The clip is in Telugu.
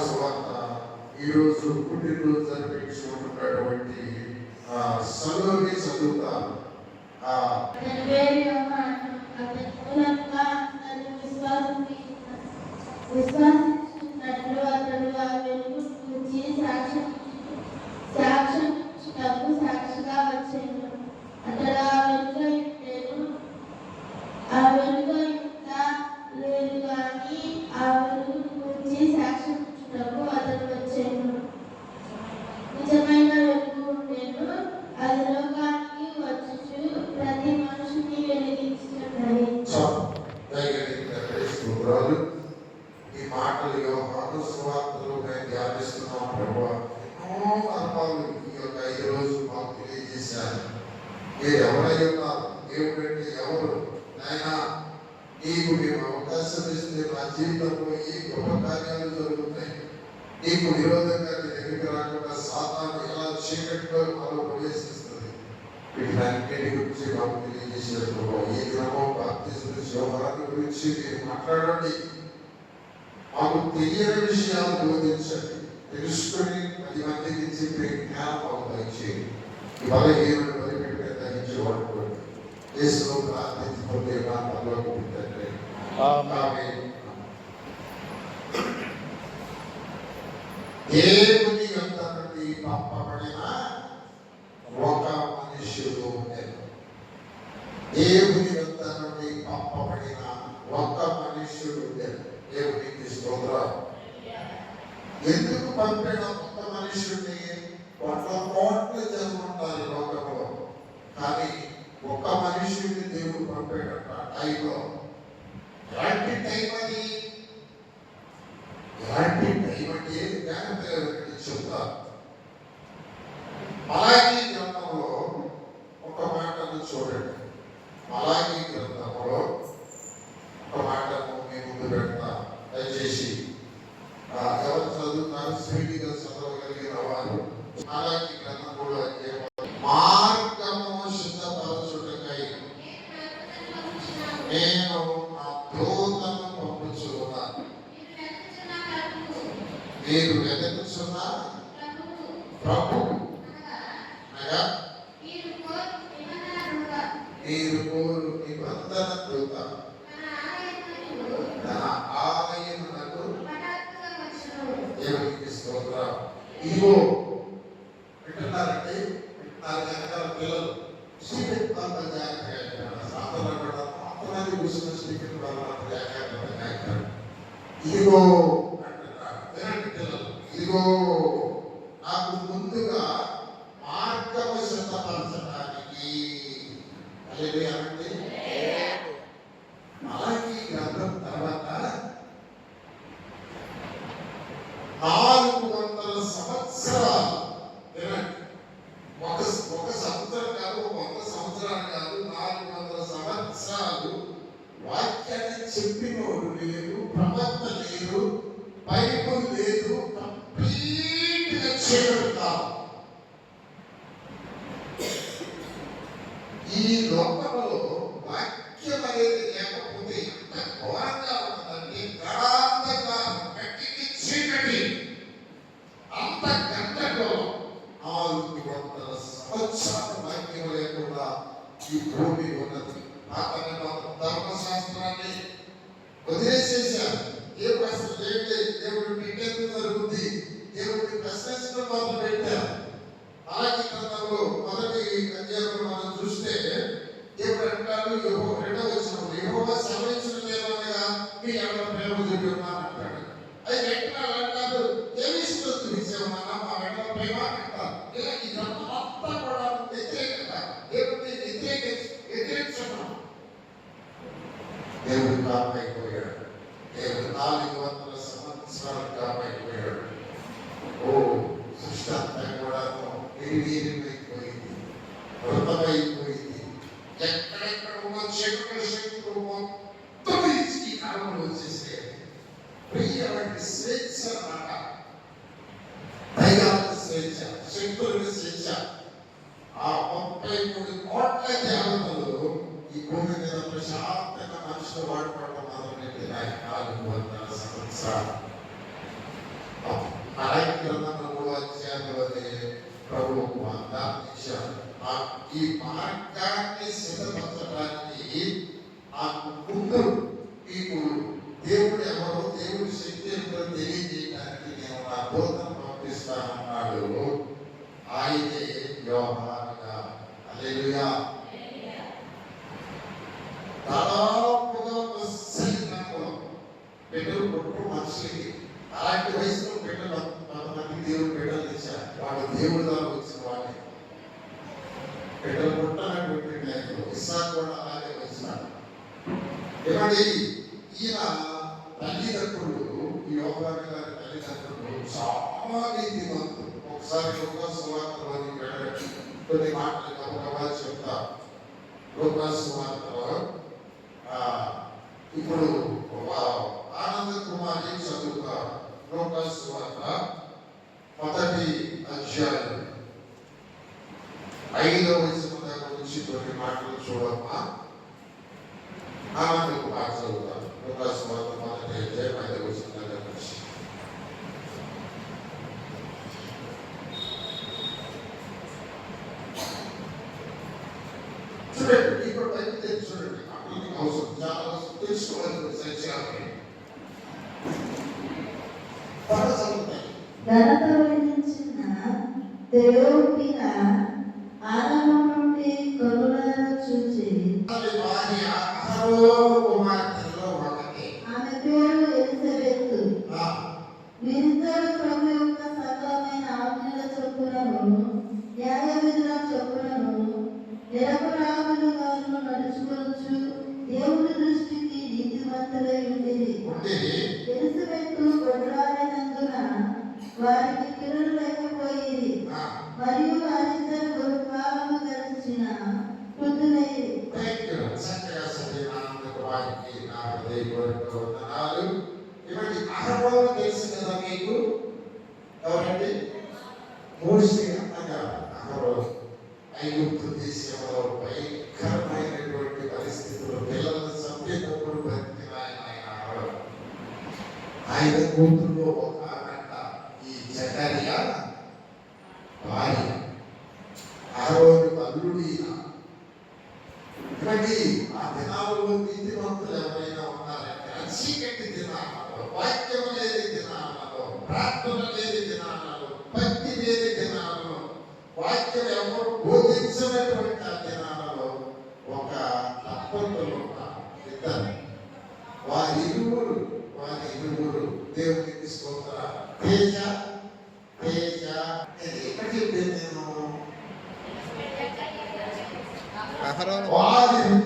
సువార్త ఈరోజు పుట్టినరోజు జరిపించుకుంటున్నటువంటి సలోని చదువుతారు. విశ్వాసించినట్లు అతడు ఆ వెలుగు గురించి సాక్షిగా వచ్చాను. అతడు ఆ వెలుగు ఇంకా లేదు కానీ ఆ వెలుగు గురించి సాక్షించుటకు అతడు వచ్చాను. నిజమైన వెలుగు ఉండేను, అది లోకానికి వచ్చుచు ప్రతి మనిషిని వెలిగించుచున్నది. ఈ మాటలు యోహాను సువార్తలో మేము ధ్యానిస్తున్నాం. ప్రభువా, ఎన్నో మర్మాలు ఈ యొక్క 5 రోజులు మాకు తెలియజేశారు. మీరు ఎవరై ఉన్నారు, దేవుడు అంటే ఎవరు నాయనా, నీకు మేము అవకాశం ఇస్తే మా జీవితంలో ఏ గొప్ప కార్యాలు జరుగుతాయి. నీకు విరోధంగా నీ దగ్గరికి రాకుండా సాతాను ఎలా చీకటిలో మాలో ప్రవేశిస్తుంది, వీటినన్నిటి గురించి మాకు తెలియజేశారు. ప్రభావ, ఈ దినమో బాప్తిస్మ యోహాను గురించి మీరు మాట్లాడండి, మాకు తెలియని విషయాలు బోధించండి, తెలుసుకొని 10 మందికి చెప్పే జ్ఞానం మాకు దయచేయండి. ఇవాళ ఏమైనా బలిపెట్టే దహించి వాడుకోండి. యేసులో ప్రార్థించుకుంటే నా పరలోకి పెట్టండి. ఆమేన్. దేవుని యొద్ద నుండి పంపబడిన ఒక మనుష్యుడు ఉండెను. దేవుని యొద్ద నుండి పంపబడిన ఒక మనుష్యుడు ఉండెను. దేవునికి స్తోత్రం. ఎందుకు పంపిన ఒక్క మనుషుడిని? 100 కోట్ల జనం ఉంటారు లోకంలో, కానీ ఒక్క మనుషుడిని దేవుడు పంపాడట టైంలో. ఎలాంటి టైం అది? ఎలాంటి టైం అంటే జ్ఞానం చెప్తా. మలాకీ గ్రంథంలో ఒక మాటను చూడండి. మలాకీ గ్రంథంలో ఒక మాటను మీ ముందు పెడతా. దయచేసి ఎవరు చదువుతారు, స్పీడ్గా చదవగలిగిన వారు మలాకీ గ్రంథంలో మార్గము సిద్ధపరచుటకై నేను నా దూతను పంపుచున్నాను. మీరు వెతుకుచున్న ప్రభువు అనగా మీరు కోరు నిబంధన దూత నా ఆలయమునకు దేవునికి స్తోత్రం. ఇదిగో వింటున్నారంటే వింటున్నారు వెనకాల పిల్లలు స్టీఫెన్ బాబా జాగ్రత్తగా సాధారణ అంతమంది కూర్చున్న స్టీఫెన్ బాబా జాగ్రత్తగా ఇదిగో అంటున్నారు. వినండి పిల్లలు, ఇదిగో నాకు ముందుగా మార్గము సిద్ధపరచడానికి అంటే మలాకీ గ్రంథం తర్వాత 400 సంవత్సరాలు, ఒక సంవత్సరం కాదు, 100 సంవత్సరాలు కాదు, 400 సంవత్సరాలు వాక్యాన్ని చెప్పినోడు లేదు, ప్రవక్త లేదు, బైబుల్ లేదు, కంప్లీట్ గా చేయబడతాం. ఈ లోకంలో వాక్యం అనేది లేకపోతే ఎంత ఘోరంగా ఉంటుందంటే గడాంధకారం, కట్టికి చీకటి, అంత గంటలో 400 సంవత్సరాలు వాక్యం లేకుండా ఈ భూమి ఉన్నది. పాత ధర్మశాస్త్రాన్ని వదిలేసేసారు. దేవుడు అసలు ఏంటి, దేవుడు బిడ్డలు జరుగుద్ది, దేవుడిని ప్రశ్నించడం మొదలు పెట్టారు. మలాకీ గ్రంథంలో మొదటి అధ్యాయంలో మనం చూస్తే దేవుడు అంటాడు, 2వ వచనంలో యెహోవా సెలవించిన లేదనగా మీ ఎడల ప్రేమ చూపి ఉన్నాను అంటాడు. అయితే అంటారు, దేవిస్తూ చూపించేమన్నా మా ఎడల ప్రేమ అంటారు. ఇలా ఈ గ్రంథం అంతా కూడా వ్యతిరేకత, దేవుడిని వ్యతిరేకించడం. దేవుడు కామైపోయాడు. దేవుడు 400 సంవత్సరాలు కామైపోయాడు. ఓ సృష్టి అంతా కూడా నిర్వీర్యమైపోయింది, వృతమైపోయింది. ఎక్కడెక్కడ ఉన్న శక్తులు మొత్తం ఈ కాలంలో వచ్చేస్తే ప్రియమైన స్వేచ్ఛ అన్నమాట. దైవాల స్వేచ్ఛ, శక్తులకు స్వేచ్ఛ. ఆ 33 కోట్ల దేవతలు ఈ భూమి మీద ప్రశాంతంగా మనుషులు వాడుకోవడం మొదలుపెట్టినాయి 400 సంవత్సరాలు. గ్రంథంలో 3వ అధ్యాయంలోనే ప్రభువు వాగ్దానం ఇచ్చారు. ఈ మార్గాన్ని సిద్ధపరచడానికి నాకు ముందు మీకు దేవుడు ఎవరో, దేవుడి శక్తి ఏంటో తెలియజేయడానికి నేను నా దూతను పంపిస్తానన్నాడు. ఆయనే యోహానుగా. హల్లెలూయా. దాదాపుగా బిడ్డలు పుట్టు మనుషులకి అలాంటి వయసులో బిడ్డలు కొంతమంది దేవుడు బిడ్డలు ఇచ్చారు. వాడు దేవుడి ద్వారా వచ్చిన వాడిని బిడ్డలు పుట్టినటువంటి టైంలో ఇస్సాకు కూడా అలాగే వచ్చినాడు. ఏమండి, ఈయన తల్లిదండ్రులు, ఈ యోహాను గారి తల్లిదండ్రులు చాలా నీతిమంతులు. ఒకసారి లూకాసు సువార్తలోని వెళ్ళండి, కొన్ని మాటలు గబగబా చెప్తా. లూకాసు సువార్తలో ఇప్పుడు ఆనంద కుమారి చదువుతా. లూకాసు సువార్త 1వ అధ్యాయం 5వ వచనం దాకా నుంచి కొన్ని మాటలు చూడమ్మా. ఆనంద కుమార్ చదువుతాను. లూకాసు సువార్త 1వ అధ్యాయం 5వ వచనం దాకా నుంచి. చూడండి, ఇప్పుడు బయట చూడండి. అవసరం చాలా అవసరం తెలుసుకోవాల్సిన సత్యాన్ని ఘనత వహించిన దేవుడిన ఆరంభం నుండి కరుణను చూచి ఆమె పేరు ఎలిజబెతు. వీరిద్దరూ ప్రభు యొక్క సకలమైన ఆజ్ఞల చొప్పునను న్యాయ విధుల చొప్పునను నిరపరాధులుగాను నడుచుకొనుచు దేవుని దృష్టికి నీతిమంతులై ఉండేది. ఎలిజబెతు గొడ్రాలైనందున వారికి పిల్లలు లేకపోయేది, మరియు వారిద్దరు బహుకాలము గడిచిన వృద్ధులైరి. తెలుసు కదా మీకు? ఎవరండి? మోషే అన్నగా ఐగుప్తు దేశంలో భయంకరమైనటువంటి పరిస్థితుల్లో పిల్లలను చంపేటప్పుడు బ్రతికిన ఆయన కూతురులో ఒక గంట ఈ జకర్యా భార్య అహరోను అల్లుడు. ఇలాంటి ఆ దినాలలో నీతిమంతులు ఎవరైనా ఉన్నారంటే చీకటి దినాలలో, వాక్యం లేని దినాలలో, ప్రార్థన లేని దినాలలో, భక్తి లేని దినాలలో, వాక్యం ఎవరు బోధించినటువంటి ఆ దినాలలో ఒక దంపతులు ఇద్దరు, వారిరువురు దేవునికి స్తోత్ర. తేజ ఎక్కడ చెప్పాను నేను? వారిద్దరు